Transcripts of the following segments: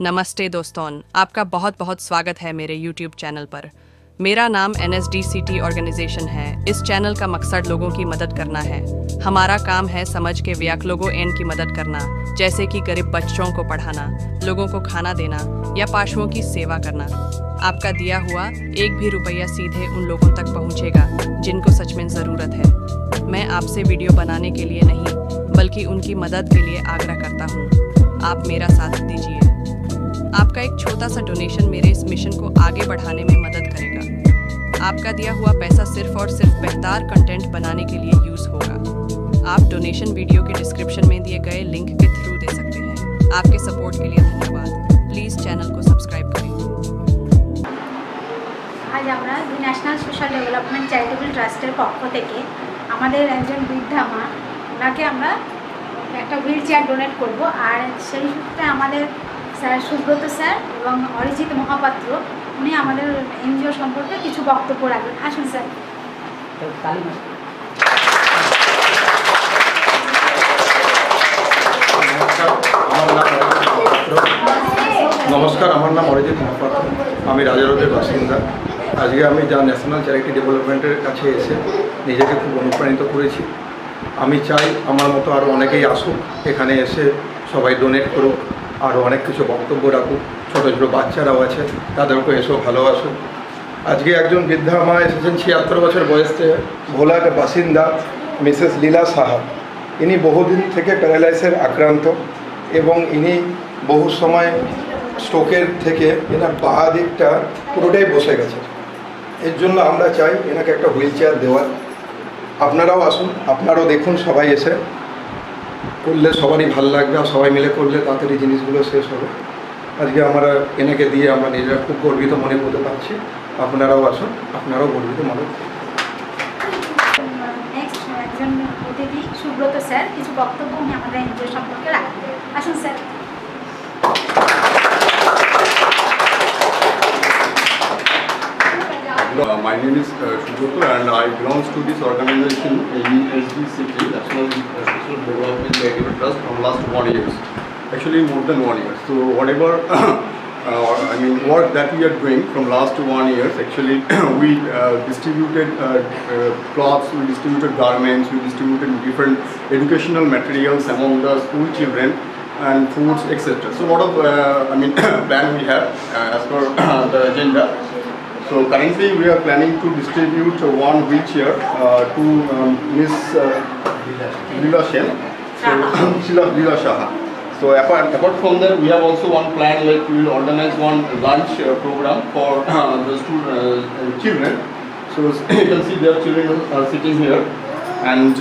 नमस्ते दोस्तों, आपका बहुत बहुत स्वागत है मेरे YouTube चैनल पर। मेरा नाम NSDCT ऑर्गेनाइजेशन है। इस चैनल का मकसद लोगों की मदद करना है। हमारा काम है समाज के विकलांगों की मदद करना, जैसे कि गरीब बच्चों को पढ़ाना, लोगों को खाना देना या पशुओं की सेवा करना। आपका दिया हुआ एक भी रुपया सीधे उन लोगों तक पहुंचेगा जिनको सच में ज़रूरत है। मैं आपसे वीडियो बनाने के लिए नहीं, बल्कि उनकी मदद के लिए आग्रह करता हूँ। आप मेरा साथ दीजिए। आपका एक छोटा सा डोनेशन मेरे इस मिशन को आगे बढ़ाने में मदद करेगा। आपका दिया हुआ पैसा सिर्फ और सिर्फ बेहतर कंटेंट बनाने के लिए यूज़ होगा। आप डोनेशन वीडियो के डिस्क्रिप्शन में दिए गए लिंक के थ्रू दे सकते हैं। आपके सपोर्ट के लिए धन्यवाद। प्लीज़ चैनल को सब्सक्राइब करें। आज আমরা ন্যাশনাল সোশ্যাল ডেভেলপমেন্ট চ্যারিটেবল ট্রাস্টের পক্ষ থেকে আমাদের একজন বৃদ্ধা মা, ওনাকে আমরা একটা হুইল চেয়ার ডোনেট করব। আর সেই সূত্রে আমাদের স্যার সুব্রত স্যার এবং অরিজিৎ মহাপাত্র উনি আমাদের এনজিও সম্পর্কে কিছু বক্তব্য রাখবেন। আসুন স্যার। নমস্কার, আমার নাম অরিজিৎ মহাপাত্র। আমি রাজারোডের বাসিন্দা। আজকে আমি যা ন্যাশনাল চ্যারিটি ডেভেলপমেন্টের কাছে এসে নিজেকে খুব অনুপ্রাণিত করেছি। আমি চাই আমার মতো আরও অনেকেই আসুক, এখানে এসে সবাই ডোনেট করুক, আরও অনেক কিছু বক্তব্য রাখুক। ছোটো ছোটো বাচ্চারাও আছে, তাদেরকে এসেও ভালোবাসুক। আজকে একজন বৃদ্ধা মা এসেছেন, 76 বছর বয়সে, ভোলার বাসিন্দা মিসেস লীলা সাহা। ইনি বহুদিন থেকে প্যারালাইসিসের আক্রান্ত এবং ইনি বহু সময় স্ট্রোকের থেকে এনার বাঁ দিকটা পুরোটাই বসে গেছে। এর জন্য আমরা চাই এনাকে একটা হুইল চেয়ার দেওয়ার। আপনারাও আসুন, আপনারাও দেখুন, সবাই এসে করলে সবারই ভালো লাগবে, আর সবাই মিলে করলে তাড়াতাড়ি জিনিসগুলো শেষ হবে। আজকে আমরা এনাকে দিয়ে আমরা নিজেরা খুব গর্বিত মনে করতে পারছি। আপনারাও আসুন, আপনারাও গর্বিত মনে করুন। নেক্সট একজন অতিথি সুব্রত স্যার কিছু বক্তব্য উনি আমাদের এনজিও সম্পর্কে রাখবেন। আসুন sir. My name is Subroto and I belong to this organization NSDCT, National Social Development Charitable Trust, from last 1 year. Actually more than 1 year. So whatever work that we are doing from last 1 year, actually we distributed cloths, we distributed garments, we distributed different educational materials among the school children and foods, etc. So what of plan we have as per the agenda. So currently we are planning to distribute one wheelchair to Miss Leela Sen, Leela Shaha. So apart from that, we have also one plan, like we will organize one lunch program for the children. So you can see their children are sitting here, and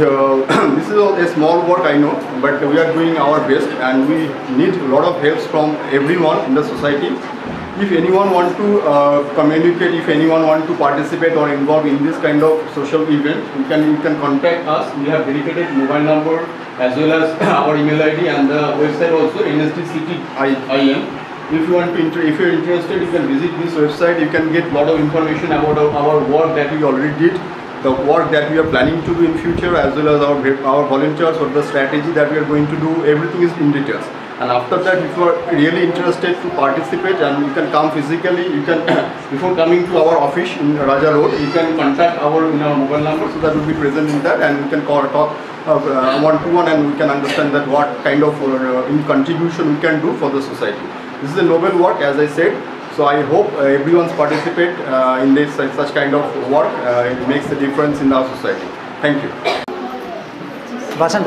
this is a small work, I know, but we are doing our best, and we need a lot of help from everyone in the society. If anyone want to communicate, if anyone want to participate or involve in this kind of social event, you can contact us. We have dedicated mobile number as well as our email ID and the website also, NSDCT.in. If you want to, if you're interested, you can visit this website. You can get a lot of information about our work that we already did, the work that we are planning to do in future, as well as our volunteers or the strategy that we are going to do. Everything is in details. And after that, if you are really interested to participate, and you can come physically, you can before coming to our office in Raja Road, you can contact our mobile number, so that will be present in that, and we can talk one-to-one, and we can understand that what kind of contribution we can do for the society. This is a noble work, as I said. So I hope everyone's participate in this such kind of work. It makes a difference in our society. Thank you. Basan.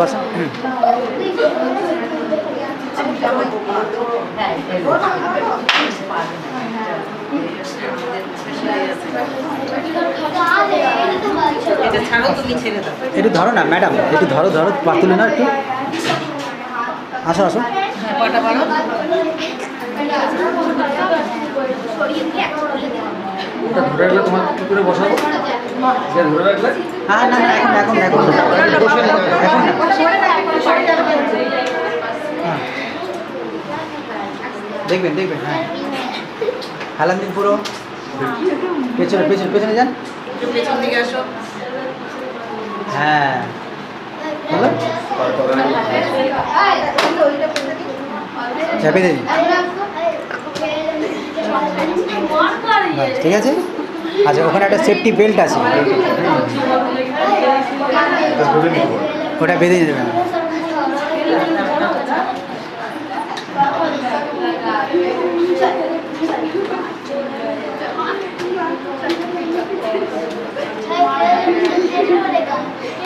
একটু ধরো না madam, একটু ধরো পাতুলে না একটু। আসো ধরে রাখলে তোমার কি করে বসাবো? ধরে রাখলে হ্যাঁ, না এখন দেখবেন হ্যাঁ, হেলান দিন পুরো পেছনে যান, পেছন দিকে আসো। হ্যাঁ, চাপিয়ে দিন। ঠিক আছে? আচ্ছা, ওখানে একটা সেফটি বেল্ট আছে, ওটা বেঁধে দেবেন।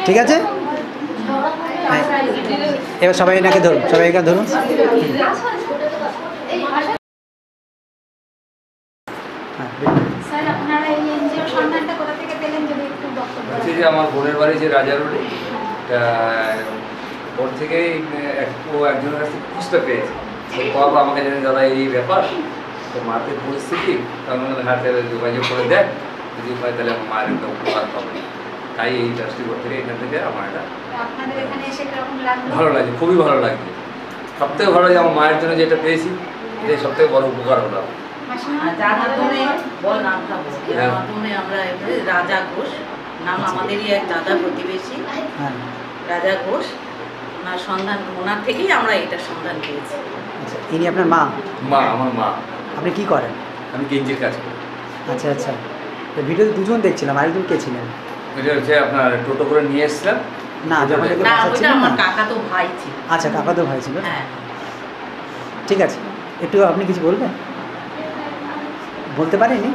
ঠিক আছে, হ্যাঁ। এবার সবাই এনাকে ধরুন, সবাই এখানে ধরুন। স্যার আপনারা এই এনজিওর সন্ধানটা কোথা থেকে পেলেন যদি একটু বক্তব্য হচ্ছে যে আমার বোনের বাড়ি যে রাজা রোডে, ওর থেকেই ও একজনের কাছে খুঁজতে পেয়েছে। বাবা আমাকে জানে দাদা এই ব্যাপার, তো মাঠের পরিস্থিতি, তার হাতে যোগাযোগ করে দেয়, যদি উপায় তাহলে আমার মায়ের একটা উপকার পাবে। তাই এই ট্রাস্টি বোর্ড থেকে এখান থেকে আমার এটা আপনাদের এখানে এসে কিরকম লাগলো? ভালো লাগছে, খুবই ভালো লাগছে। সবথেকে ভালো যে আমার মায়ের জন্য যেটা পেয়েছি, এটাই সবথেকে বড় উপকার হলো। যার মাধ্যমে বল নামটা বল, যার মাধ্যমে আমরা এবারে রাজা ঘোষ নাম আমাদেরই এক দাদা প্রতিবেশী হ্যাঁ, রাজা ঘোষ, ওনার সন্ধান, ওনার থেকেই আমরা এটার সন্ধান পেয়েছি। আচ্ছা, ইনি আপনার মা? মা, আমার মা। আপনি কি করেন? আমি গেঞ্জির কাজ করি। আচ্ছা আচ্ছা, তো ভিডিওতে দুজন দেখছিলাম, আরেকজন কে ছিলেন? এটা হচ্ছে আপনার টোটো করে নিয়ে এসছিলাম। না, যখন একে না, ওটা বাঁচাচ্ছিলেন আমার না? কাকা তো ভাই ছিল। আচ্ছা, কাকা তো ভাই ছিল। হ্যাঁ, ঠিক আছে, একটু আপনি কিছু বলবেন? বলতে পারেনি?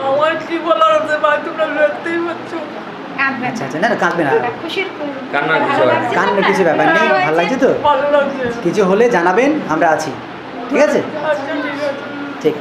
আমার কি বলার আছে ভাই, তোমরা দেখতেই পাচ্ছ। কাঁদবেন আচ্ছা আচ্ছা, না না, কাঁদবে না, খুশির কান্নার কিছু ভালো হয় না। লাগছে? কান্নার কিছু ব্যাপার নেই, ভালো লাগছে তো? ভালো লাগছে। কিছু হলে জানাবেন, আমরা আছি। ঠিক আছে, আচ্ছা, ঠিক আছে। ঠিক।